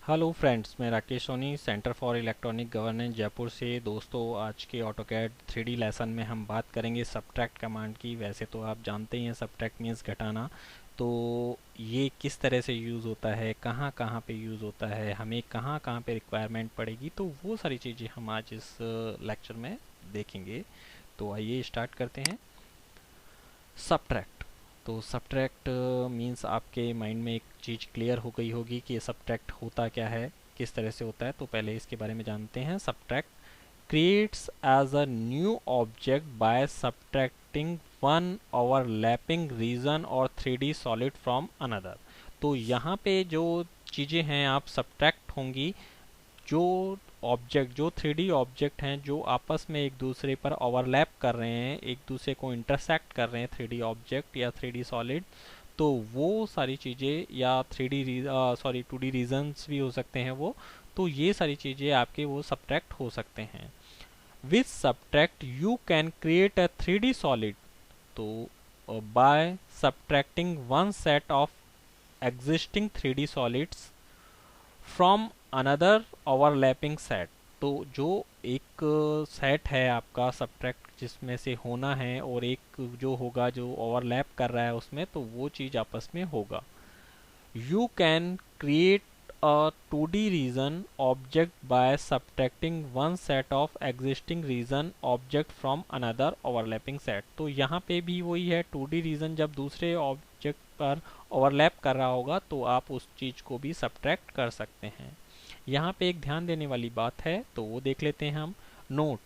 Hello friends, मैं Rakesh Soni centre for electronic governance Jaipur से। दोस्तों, आज के ऑटोकैड 3D लेसन में हम बात करेंगे सब्ट्रैक्ट कमांड की। वैसे तो आप जानते ही हैं सब्ट्रैक्ट मीन्स घटाना। तो ये किस तरह से यूज़ होता है, कहाँ कहाँ पे यूज़ होता है, हमें कहाँ कहाँ पे रिक्वायरमेंट पड़ेगी, तो वो सारी चीज़ें हम आज इस लेक्चर में देखेंगे। तो आइए स्टार्ट करते हैं। सब्ट्रैक्ट। तो सब्ट्रैक्ट मींस आपके माइंड में एक चीज़ क्लियर हो गई होगी कि सब्ट्रैक्ट होता क्या है, किस तरह से होता है। तो पहले इसके बारे में जानते हैं। Subtract creates as a new object by subtracting one overlapping region or 3D solid from another। तो यहाँ पे जो चीज़ें हैं आप सब्ट्रैक्ट होंगी, जो ऑब्जेक्ट, जो 3D ऑब्जेक्ट हैं जो आपस में एक दूसरे पर ओवरलैप कर रहे हैं, एक दूसरे को इंटरसेक्ट कर रहे हैं, 3D ऑब्जेक्ट या 3D सॉलिड, तो वो सारी चीज़ें, या 2D रीजन्स भी हो सकते हैं वो। तो ये सारी चीज़ें आपके वो सब्ट्रैक्ट हो सकते हैं। With subtract you can create a 3D solid. तो by subtracting one set of existing 3D solids from another overlapping set. तो जो एक सेट है आपका सब्ट्रैक्ट जिसमें से होना है, और एक जो होगा जो ओवरलैप कर रहा है उसमें, तो वो चीज़ आपस में होगा। You can create a 2D region object by subtracting one set of existing region object from another overlapping set। तो यहाँ पे भी वही है, 2D region जब दूसरे ऑब्जेक्ट पर ओवरलैप कर रहा होगा तो आप उस चीज़ को भी सब्ट्रैक्ट कर सकते हैं। यहाँ पे एक ध्यान देने वाली बात है, तो वो देख लेते हैं हम। Note,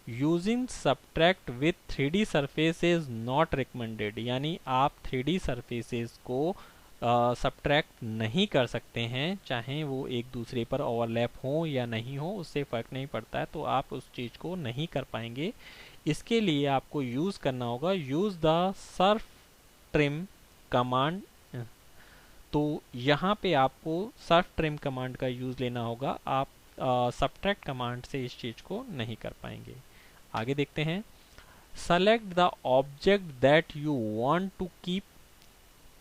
using subtract with 3D surface is not recommended. यानी आप 3D सरफेसेस को सब्ट्रैक्ट नहीं कर सकते हैं, चाहे वो एक दूसरे पर ओवरलैप हो या नहीं हो, उससे फ़र्क नहीं पड़ता है। तो आप उस चीज़ को नहीं कर पाएंगे। इसके लिए आपको यूज़ करना होगा, use the Surf trim command. तो यहाँ पे आपको सर्फ ट्रिम कमांड का यूज़ लेना होगा। आप सब्ट्रैक्ट कमांड से इस चीज़ को नहीं कर पाएंगे। आगे देखते हैं। Select the object that you want to keep.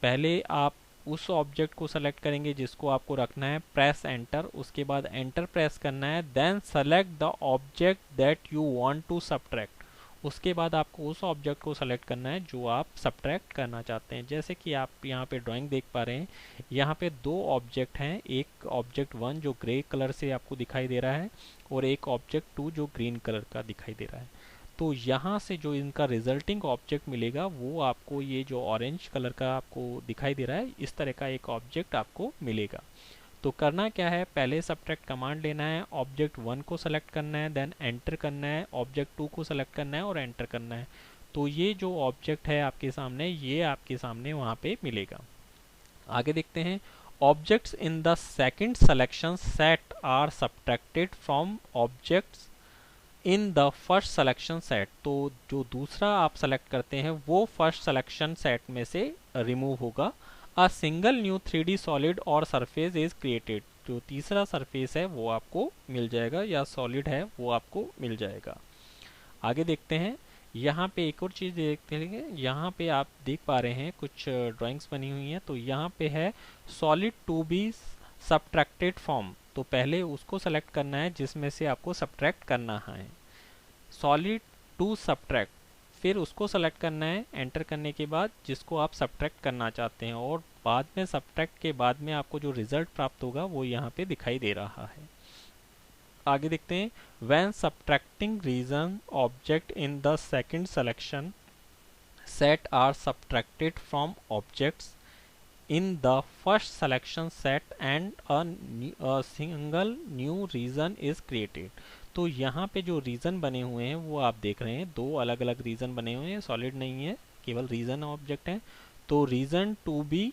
पहले आप उस ऑब्जेक्ट को सेलेक्ट करेंगे जिसको आपको रखना है। प्रेस एंटर, उसके बाद एंटर प्रेस करना है। Then select the object that you want to subtract. उसके बाद आपको उस ऑब्जेक्ट को सेलेक्ट करना है जो आप सब्ट्रैक्ट करना चाहते हैं। जैसे कि आप यहाँ पे ड्राइंग देख पा रहे हैं, यहाँ पे दो ऑब्जेक्ट हैं। एक ऑब्जेक्ट 1 जो ग्रे कलर से आपको दिखाई दे रहा है, और एक ऑब्जेक्ट 2 जो ग्रीन कलर का दिखाई दे रहा है। तो यहाँ से जो इनका रिजल्टिंग ऑब्जेक्ट मिलेगा वो आपको, ये जो ऑरेंज कलर का आपको दिखाई दे रहा है, इस तरह का एक ऑब्जेक्ट आपको मिलेगा। तो करना क्या है, पहले सब्ट्रैक्ट कमांड लेना है, ऑब्जेक्ट 1 को सेलेक्ट करना है, देन एंटर करना है, ऑब्जेक्ट 2 को सेलेक्ट करना है और एंटर करना है। तो ये जो ऑब्जेक्ट है आपके सामने, ये आपके सामने वहाँ पे मिलेगा। आगे देखते हैं। Objects in the second selection set are subtracted from objects in the first selection set. तो जो दूसरा आप सेलेक्ट करते हैं वो फर्स्ट सिलेक्शन सेट में से रिमूव होगा। A single new 3D solid or surface is created. जो तीसरा सरफेस है वो आपको मिल जाएगा, या सॉलिड है वो आपको मिल जाएगा। आगे देखते हैं। यहाँ पे एक और चीज़ देखते हैं। यहाँ पे आप देख पा रहे हैं कुछ ड्राइंग्स बनी हुई हैं। तो यहाँ पे है solid to be subtracted from. तो पहले उसको सेलेक्ट करना है जिसमें से आपको सब्ट्रैक्ट करना है। सॉलिड टू सब्ट्रैक्ट, फिर उसको सेलेक्ट करना है एंटर करने के बाद जिसको आप सब्ट्रैक्ट करना चाहते हैं, और बाद में सब्ट्रैक्ट के बाद में आपको जो रिजल्ट प्राप्त होगा वो यहाँ पे दिखाई दे रहा है। आगे देखते हैं। When subtracting region object in the second selection set are subtracted from objects in the first selection set and a single new region is created। तो यहाँ पे जो रीजन बने हुए हैं वो आप देख रहे हैं, दो अलग अलग रीजन बने हुए हैं, सॉलिड नहीं है, केवल रीजन ऑब्जेक्ट है। तो region to be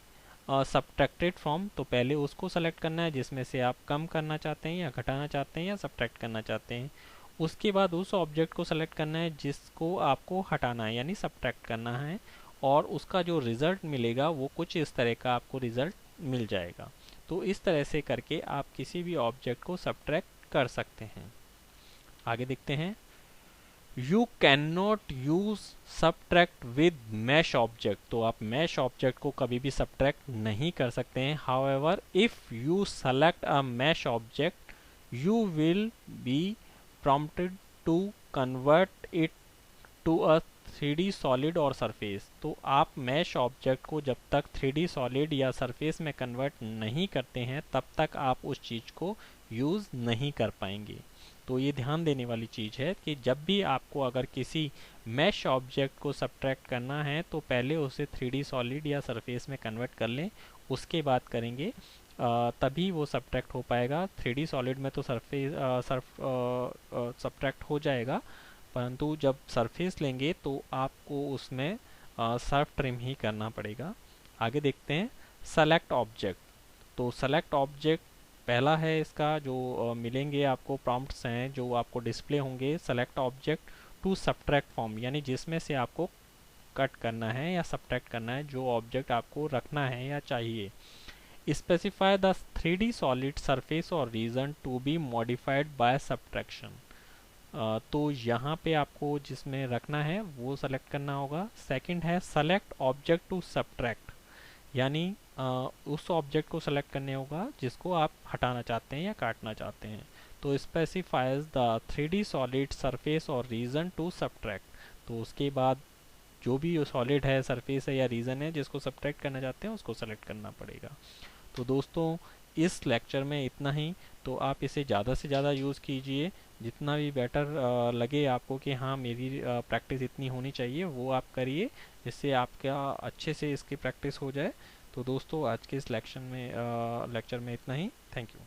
subtracted from, तो पहले उसको सेलेक्ट करना है जिसमें से आप कम करना चाहते हैं, या घटाना चाहते हैं, या सब्ट्रैक्ट करना चाहते हैं। उसके बाद उस ऑब्जेक्ट को सेलेक्ट करना है जिसको आपको हटाना है, यानी सब्ट्रैक्ट करना है, और उसका जो रिज़ल्ट मिलेगा वो कुछ इस तरह का आपको रिज़ल्ट मिल जाएगा। तो इस तरह से करके आप किसी भी ऑब्जेक्ट को सब्ट्रैक्ट कर सकते हैं। आगे देखते हैं। You can not use subtract with mesh object. तो आप मैश ऑब्जेक्ट को कभी भी सब्ट्रैक्ट नहीं कर सकते हैं। However if you select a mesh object you will be prompted to convert it to a 3D solid or surface. तो आप मैश ऑब्जेक्ट को जब तक 3D सॉलिड या सरफेस में कन्वर्ट नहीं करते हैं तब तक आप उस चीज़ को यूज़ नहीं कर पाएंगे। तो ये ध्यान देने वाली चीज़ है कि जब भी आपको अगर किसी मैश ऑब्जेक्ट को सब्ट्रैक्ट करना है तो पहले उसे 3D सॉलिड या सरफेस में कन्वर्ट कर लें, उसके बाद करेंगे तभी वो सब्ट्रैक्ट हो पाएगा। 3D सॉलिड में तो सरफेस सब्ट्रैक्ट हो जाएगा, परंतु जब सरफेस लेंगे तो आपको उसमें सर्फ ट्रिम ही करना पड़ेगा। आगे देखते हैं सेलेक्ट ऑब्जेक्ट। तो सेलेक्ट ऑब्जेक्ट पहला है इसका जो मिलेंगे आपको प्रॉम्प्ट्स हैं जो आपको डिस्प्ले होंगे। Select object to subtract from, यानी जिसमें से आपको कट करना है या सब्ट्रैक्ट करना है, जो ऑब्जेक्ट आपको रखना है या चाहिए। Specify the 3D solid surface और region to be modified by subtraction. तो यहाँ पे आपको जिसमें रखना है वो सेलेक्ट करना होगा। सेकंड है सेलेक्ट ऑब्जेक्ट टू सब्ट्रैक्ट, यानी उस ऑब्जेक्ट को सेलेक्ट करने होगा जिसको आप हटाना चाहते हैं या काटना चाहते हैं। तो specifies the 3D solid surface और रीजन टू सब्ट्रैक्ट। तो उसके बाद जो भी सॉलिड है, सरफेस है या रीजन है जिसको सब्ट्रैक्ट करना चाहते हैं उसको सेलेक्ट करना पड़ेगा। तो दोस्तों इस लेक्चर में इतना ही। तो आप इसे ज़्यादा से ज़्यादा यूज़ कीजिए, जितना भी बेटर लगे आपको कि हाँ मेरी प्रैक्टिस इतनी होनी चाहिए वो आप करिए, जिससे आपका अच्छे से इसकी प्रैक्टिस हो जाए। तो दोस्तों आज के इस लेक्चर में इतना ही। Thank you.